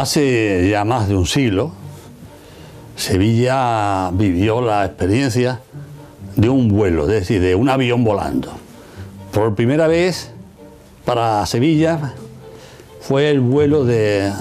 Hace ya más de un siglo, Sevilla vivió la experiencia de un vuelo, es decir, de un avión volando. Por primera vez para Sevilla fue el vuelo de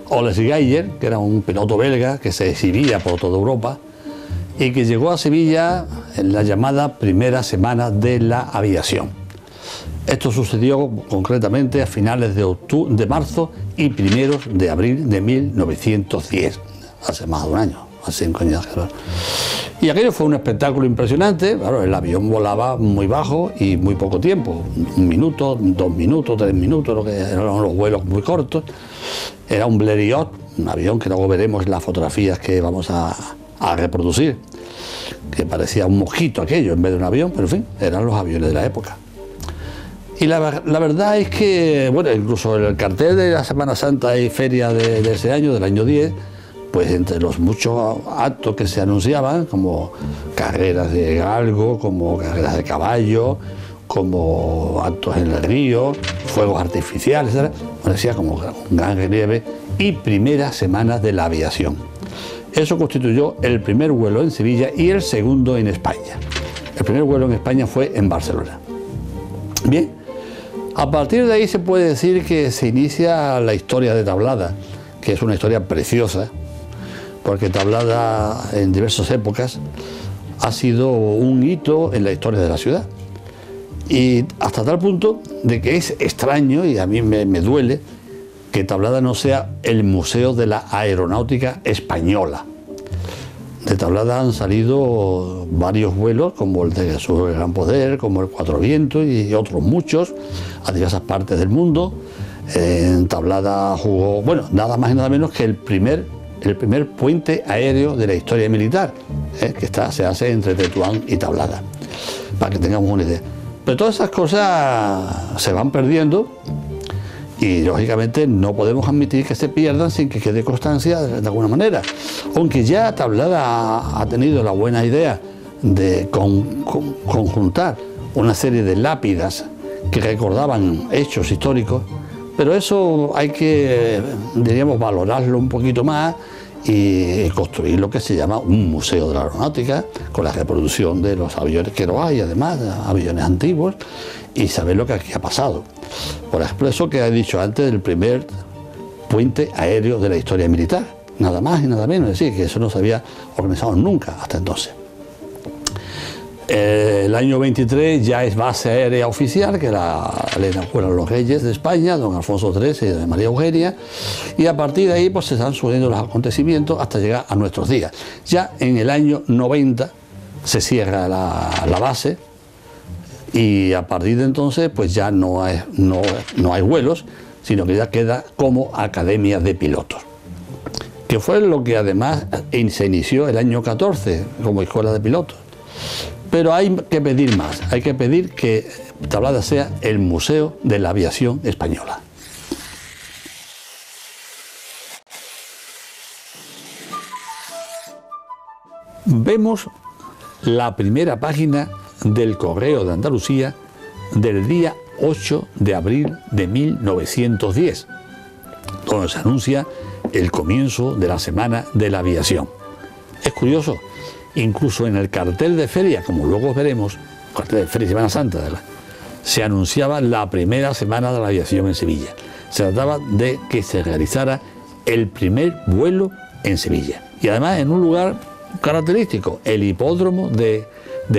Oles Geiger, que era un piloto belga que se exhibía por toda Europa y que llegó a Sevilla en la llamada primera semana de la aviación. Esto sucedió concretamente a finales de marzo y primeros de abril de 1910, hace más de un año, hace 5 años. Y aquello fue un espectáculo impresionante. Claro, el avión volaba muy bajo y muy poco tiempo, 1 minuto, 2 minutos, 3 minutos, lo que eran los vuelos muy cortos. Era un Blériot, un avión que luego veremos en las fotografías que vamos a reproducir, que parecía un mosquito aquello en vez de un avión, pero en fin, eran los aviones de la época. Y la verdad es que, bueno, incluso en el cartel de la Semana Santa y Feria de ese año, del año 10, pues entre los muchos actos que se anunciaban, como carreras de galgo, como carreras de caballo, como actos en el río, fuegos artificiales, etc., bueno, decía como un gran relieve, y primeras semanas de la aviación. Eso constituyó el primer vuelo en Sevilla y el segundo en España. El primer vuelo en España fue en Barcelona. Bien. A partir de ahí se puede decir que se inicia la historia de Tablada, que es una historia preciosa, porque Tablada en diversas épocas ha sido un hito en la historia de la ciudad. Y hasta tal punto de que es extraño, y a mí me duele, que Tablada no sea el Museo de la Aeronáutica Española. De Tablada han salido varios vuelos, como el de Jesús el Gran Poder, como el Cuatro Vientos y otros muchos, a diversas partes del mundo. En Tablada jugó, bueno, nada más y nada menos que el primer puente aéreo de la historia militar, que se hace entre Tetuán y Tablada, para que tengamos una idea. Pero todas esas cosas se van perdiendo y lógicamente no podemos admitir que se pierdan sin que quede constancia de alguna manera. Aunque ya Tablada ha tenido la buena idea de conjuntar una serie de lápidas que recordaban hechos históricos, pero eso hay que, diríamos, valorarlo un poquito más y construir lo que se llama un museo de la aeronáutica, con la reproducción de los aviones que no hay, además, aviones antiguos, y saber lo que aquí ha pasado. Por ejemplo, eso que he dicho antes del primer puente aéreo de la historia militar, nada más y nada menos, es decir, que eso no se había organizado nunca hasta entonces. El año 23 ya es base aérea oficial, que le inauguran los reyes de España, don Alfonso XIII y doña María Eugenia, y a partir de ahí pues se están sucediendo los acontecimientos hasta llegar a nuestros días. Ya en el año 90 se cierra la base, y a partir de entonces pues ya no hay vuelos, sino que ya queda como academia de pilotos, que fue lo que además se inició el año 14 como escuela de pilotos. Pero hay que pedir más, hay que pedir que Tablada sea el Museo de la Aviación Española. Vemos la primera página del Correo de Andalucía del día 8 de abril de 1910, donde se anuncia el comienzo de la Semana de la Aviación. Es curioso, incluso en el cartel de feria, como luego veremos, cartel de feria y Semana Santa, se anunciaba la primera Semana de la Aviación en Sevilla. Se trataba de que se realizara el primer vuelo en Sevilla, y además en un lugar característico, el hipódromo de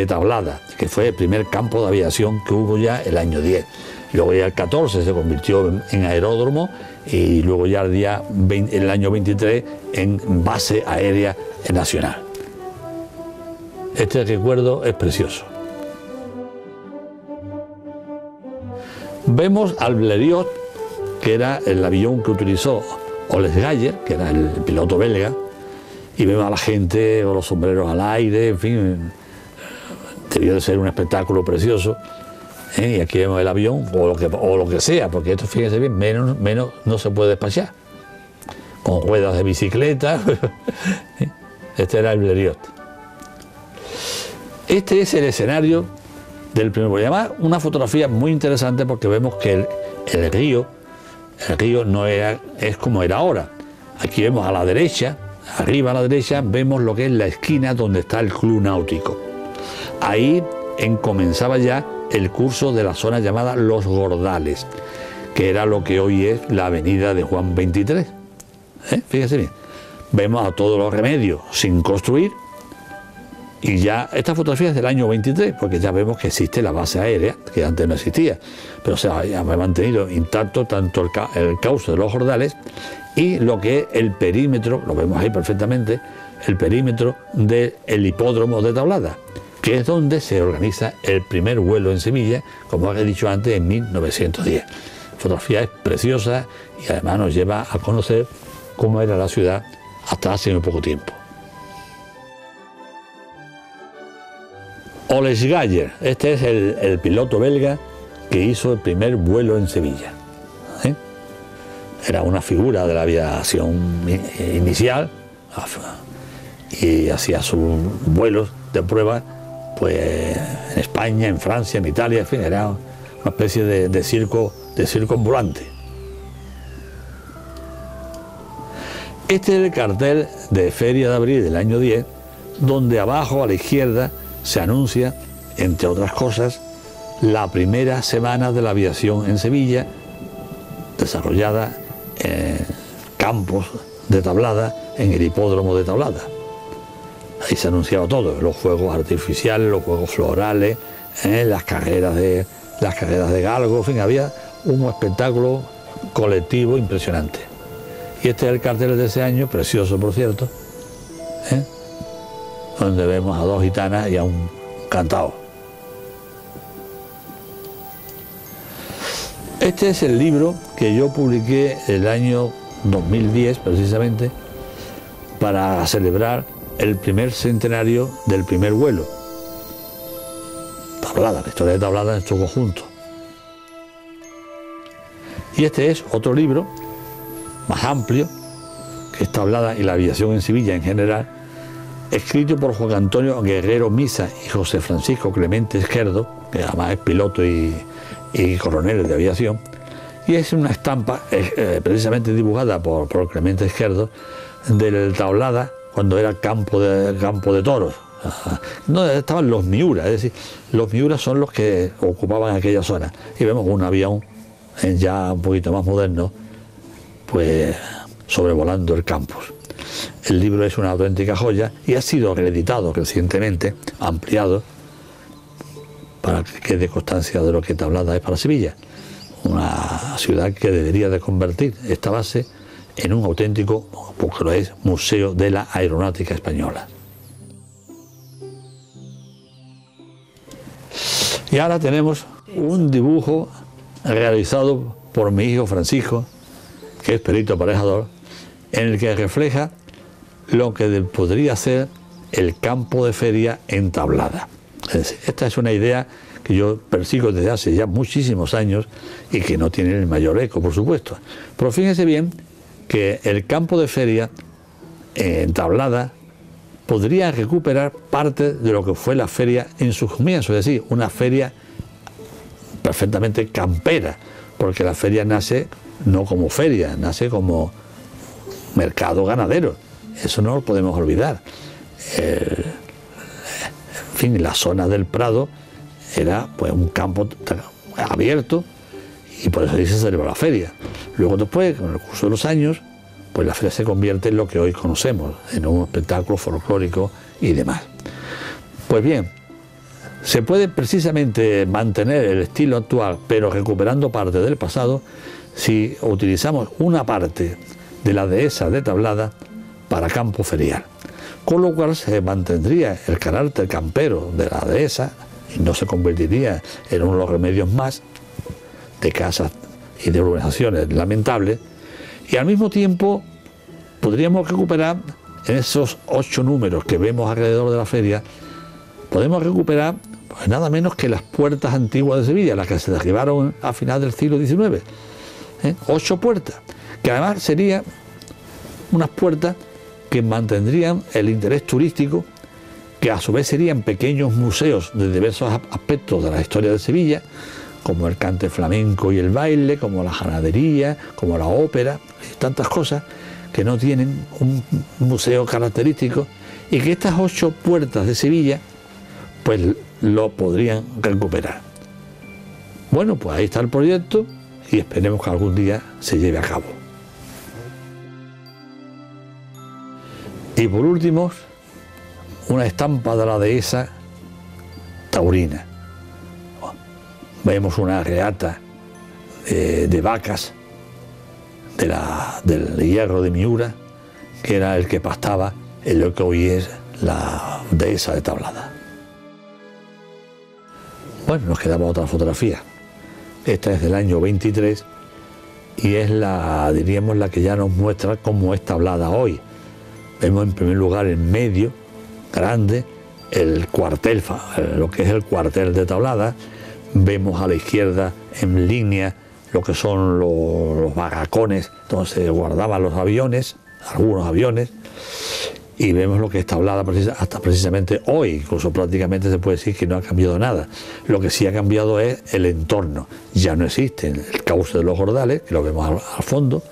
Tablada, que fue el primer campo de aviación que hubo ya el año 10. Luego ya el 14 se convirtió en aeródromo, y luego ya el año 23 en base aérea nacional. Este recuerdo es precioso. Vemos al Blériot, que era el avión que utilizó Oles Geiger, que era el piloto belga, y vemos a la gente con los sombreros al aire, en fin, debió de ser un espectáculo precioso. Y aquí vemos el avión, o lo que sea, porque esto, fíjense bien, menos no se puede despachar, con ruedas de bicicleta. Este era el Blériot. Este es el escenario del primer vuelo. Además, una fotografía muy interesante, porque vemos que el río no es como era ahora. Aquí vemos a la derecha, arriba a la derecha, vemos lo que es la esquina donde está el Club Náutico. Ahí comenzaba ya el curso de la zona llamada Los Gordales, que era lo que hoy es la avenida de Juan 23. Fíjese bien, vemos a todos los remedios sin construir, y ya esta fotografía es del año 23, porque ya vemos que existe la base aérea, que antes no existía, pero se ha mantenido intacto tanto el cauce de Los Gordales y lo que es el perímetro, lo vemos ahí perfectamente, el perímetro del hipódromo de Tablada, que es donde se organiza el primer vuelo en Sevilla, como he dicho antes, en 1910. La fotografía es preciosa y además nos lleva a conocer cómo era la ciudad hasta hace muy poco tiempo. Oles Galler, este es el piloto belga que hizo el primer vuelo en Sevilla. Era una figura de la aviación inicial y hacía sus vuelos de prueba pues en España, en Francia, en Italia, en fin, era una especie de circo ambulante. Este es el cartel de Feria de Abril del año 10, donde abajo a la izquierda se anuncia, entre otras cosas, la primera semana de la aviación en Sevilla, desarrollada en campos de Tablada, en el hipódromo de Tablada. Ahí se anunciaba todo, los fuegos artificiales, los fuegos florales, las carreras de galgo, en fin, había un espectáculo colectivo impresionante. Y este es el cartel de ese año, precioso por cierto, donde vemos a dos gitanas y a un cantao. Este es el libro que yo publiqué el año 2010, precisamente, para celebrar el primer centenario del primer vuelo. Tablada, la historia de Tablada en su conjunto. Y este es otro libro, más amplio, que es Tablada y la aviación en Sevilla en general, escrito por Juan Antonio Guerrero Misa y José Francisco Clemente Izquierdo, que además es piloto y coronel de aviación, y es una estampa precisamente dibujada por Clemente Izquierdo del Tablada cuando era campo de toros. No, estaban los Miura, es decir, los Miura son los que ocupaban aquella zona, y vemos un avión ya un poquito más moderno, pues sobrevolando el campus. El libro es una auténtica joya y ha sido reeditado recientemente, ampliado, para que quede constancia de lo que Tablada es para Sevilla, una ciudad que debería de convertir esta base en un auténtico, porque lo es, museo de la aeronáutica española. Y ahora tenemos un dibujo realizado por mi hijo Francisco, que es perito aparejador, en el que refleja lo que podría ser el campo de feria en Tablada. Es decir, esta es una idea que yo persigo desde hace ya muchísimos años y que no tiene el mayor eco, por supuesto. Pero fíjense bien que el campo de feria en Tablada podría recuperar parte de lo que fue la feria en sus comienzos, es decir, una feria perfectamente campera, porque la feria nace no como feria, nace como mercado ganadero. Eso no lo podemos olvidar. En fin, la zona del Prado era pues un campo abierto y por eso ahí se celebró la feria. Luego después, con el curso de los años, pues la feria se convierte en lo que hoy conocemos, en un espectáculo folclórico y demás. Pues bien, se puede precisamente mantener el estilo actual, pero recuperando parte del pasado, si utilizamos una parte de la dehesa de Tablada para campo ferial, con lo cual se mantendría el carácter campero de la dehesa y no se convertiría en uno de los remedios más de casas y de urbanizaciones lamentables, y al mismo tiempo podríamos recuperar en esos 8 números que vemos alrededor de la feria, podemos recuperar pues nada menos que las puertas antiguas de Sevilla, las que se derribaron a final del siglo XIX. 8 puertas, que además serían unas puertas que mantendrían el interés turístico, que a su vez serían pequeños museos de diversos aspectos de la historia de Sevilla, como el cante flamenco y el baile, como la ganadería, como la ópera, y tantas cosas que no tienen un museo característico y que estas 8 puertas de Sevilla pues lo podrían recuperar. Bueno, pues ahí está el proyecto y esperemos que algún día se lleve a cabo. Y por último, una estampa de la dehesa taurina. Vemos una reata de vacas del hierro de Miura, que era el que pastaba en lo que hoy es la dehesa de Tablada. Bueno, nos quedaba otra fotografía. Esta es del año 23 y es diríamos, la que ya nos muestra cómo es Tablada hoy. Vemos en primer lugar en medio, grande, el cuartel, lo que es el cuartel de Tablada. Vemos a la izquierda en línea lo que son los barracones donde se guardaban los aviones, algunos aviones, y vemos lo que es Tablada hasta precisamente hoy. Incluso prácticamente se puede decir que no ha cambiado nada. Lo que sí ha cambiado es el entorno. Ya no existe el cauce de los Jordales, que lo vemos al fondo,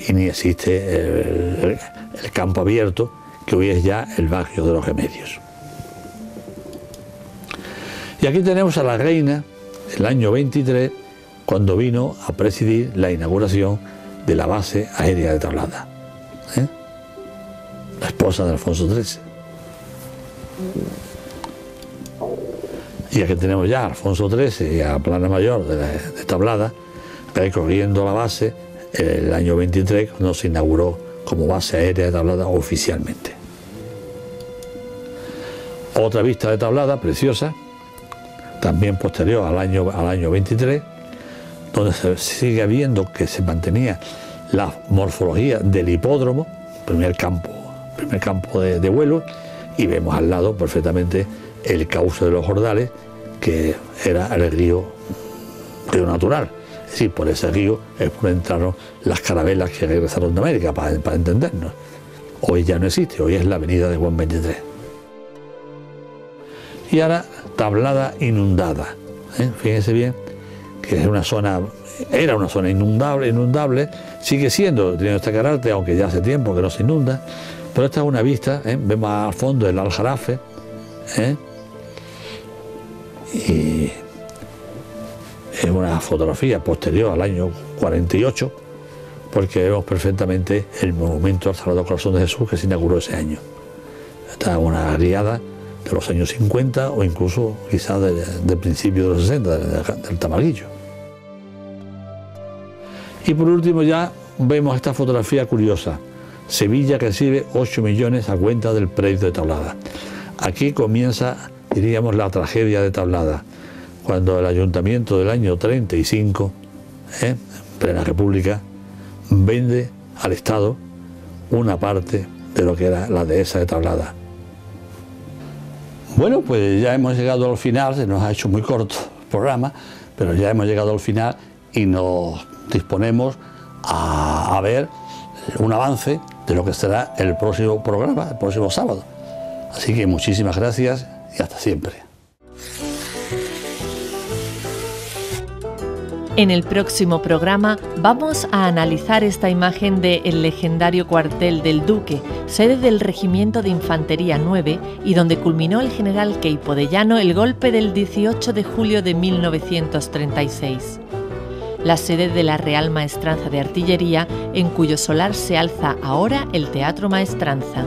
y ni existe el campo abierto, que hoy es ya el barrio de los Remedios. Y aquí tenemos a la reina, el año 23, cuando vino a presidir la inauguración de la base aérea de Tablada. La esposa de Alfonso XIII. Y aquí tenemos ya a Alfonso XIII y a Plana Mayor de Tablada recorriendo la base el año 23, cuando se inauguró como base aérea de Tablada oficialmente. Otra vista de Tablada preciosa, también posterior al año 23, donde se sigue viendo que se mantenía la morfología del hipódromo, primer campo de vuelo, y vemos al lado perfectamente el cauce de los Jordales, que era el río natural. Es decir, por ese río es por entraron las carabelas que regresaron de América, para entendernos. Hoy ya no existe, hoy es la avenida de Juan 23. Y ahora Tablada inundada. Fíjense bien que es era una zona inundable, sigue siendo, teniendo este carácter, aunque ya hace tiempo que no se inunda, pero esta es una vista, vemos al fondo el Aljarafe, y es una fotografía posterior al año 48, porque vemos perfectamente el monumento al Sagrado Corazón de Jesús que se inauguró ese año. Esta es una riada de los años 50 o incluso quizás del principio de los 60, del Tamarguillo. Y por último ya vemos esta fotografía curiosa. Sevilla recibe 8 millones a cuenta del prédito de Tablada. Aquí comienza, diríamos, la tragedia de Tablada, cuando el ayuntamiento del año 35, en plena República, vende al Estado una parte de lo que era la dehesa de Tablada. Bueno, pues ya hemos llegado al final, se nos ha hecho muy corto el programa, pero ya hemos llegado al final y nos disponemos a ver un avance de lo que será el próximo programa, el próximo sábado. Así que muchísimas gracias y hasta siempre. En el próximo programa vamos a analizar esta imagen del legendario cuartel del Duque, sede del Regimiento de Infantería 9 y donde culminó el general Queipo de Llano el golpe del 18 de julio de 1936. La sede de la Real Maestranza de Artillería, en cuyo solar se alza ahora el Teatro Maestranza.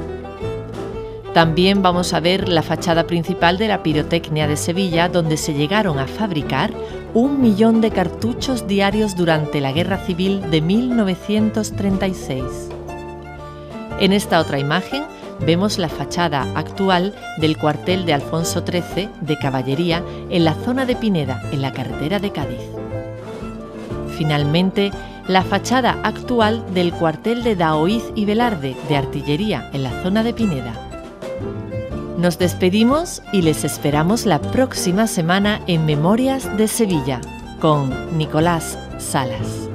También vamos a ver la fachada principal de la Pirotecnia de Sevilla, donde se llegaron a fabricar 1 millón de cartuchos diarios durante la Guerra Civil de 1936. En esta otra imagen vemos la fachada actual del cuartel de Alfonso XIII de Caballería en la zona de Pineda, en la carretera de Cádiz. Finalmente, la fachada actual del cuartel de Daoíz y Velarde de Artillería en la zona de Pineda. Nos despedimos y les esperamos la próxima semana en Memorias de Sevilla con Nicolás Salas.